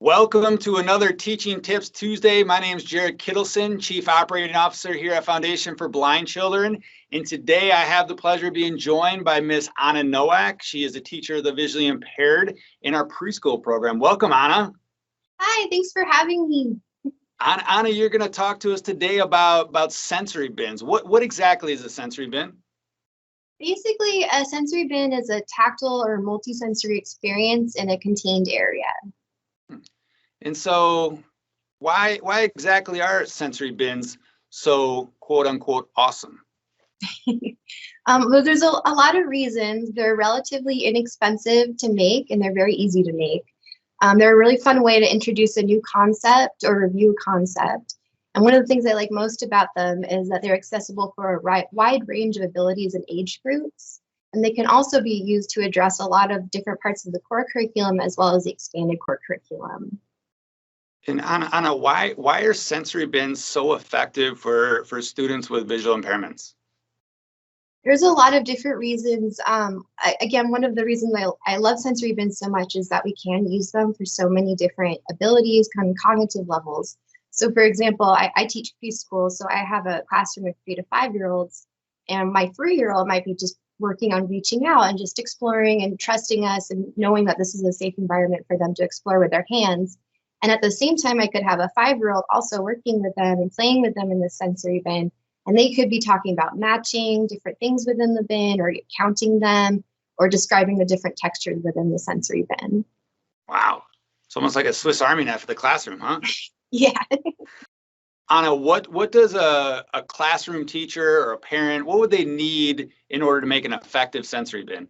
Welcome to another Teaching Tips Tuesday. My name is Jared Kittleson, Chief Operating Officer here at Foundation for Blind Children. And today I have the pleasure of being joined by Miss Anna Nowak. She is a teacher of the visually impaired in our preschool program. Welcome, Anna. Hi, thanks for having me. Anna, you're going to talk to us today about sensory bins. What exactly is a sensory bin? Basically, a sensory bin is a tactile or multisensory experience in a contained area. And so why exactly are sensory bins so quote unquote awesome? Well, there's a lot of reasons. They're relatively inexpensive to make and they're very easy to make. They're a really fun way to introduce a new concept or review a concept. And one of the things I like most about them is that they're accessible for a wide range of abilities and age groups. And they can also be used to address a lot of different parts of the core curriculum as well as the expanded core curriculum. And Anna, why are sensory bins so effective for students with visual impairments? There's a lot of different reasons. Again, one of the reasons I love sensory bins so much is that we can use them for so many different abilities, kind of cognitive levels. So for example, I teach preschool, so I have a classroom of 3 to 5-year-olds, and my 3-year-old might be just working on reaching out and just exploring and trusting us and knowing that this is a safe environment for them to explore with their hands. And at the same time, I could have a 5-year-old also working with them and playing with them in the sensory bin. And they could be talking about matching different things within the bin or counting them or describing the different textures within the sensory bin. Wow. It's almost like a Swiss Army knife for the classroom, huh? Yeah. Anna, what does a classroom teacher or a parent, what would they need in order to make an effective sensory bin?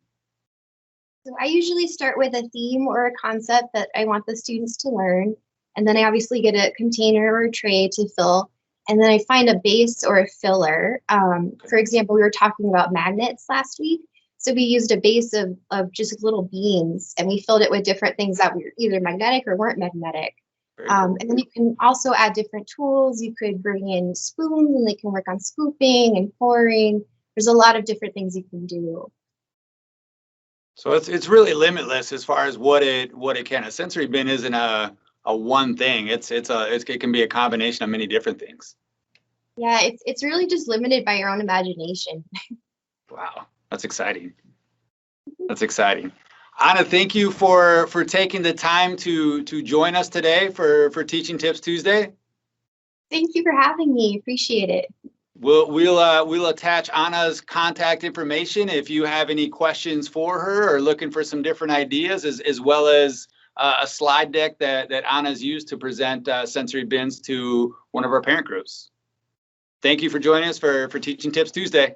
So I usually start with a theme or a concept that I want the students to learn. And then I obviously get a container or a tray to fill. And then I find a base or a filler. For example, we were talking about magnets last week. So we used a base of just little beans and we filled it with different things that were either magnetic or weren't magnetic. And then you can also add different tools. You could bring in spoons and they can work on scooping and pouring. There's a lot of different things you can do. So it's really limitless as far as what it can. A sensory bin isn't a one thing. It can be a combination of many different things. Yeah, it's really just limited by your own imagination. Wow, that's exciting. That's exciting. Anna, thank you for taking the time to join us today for Teaching Tips Tuesday. Thank you for having me. Appreciate it. We'll attach Anna's contact information if you have any questions for her or looking for some different ideas, as well as a slide deck that Anna's used to present sensory bins to one of our parent groups. Thank you for joining us for Teaching Tips Tuesday.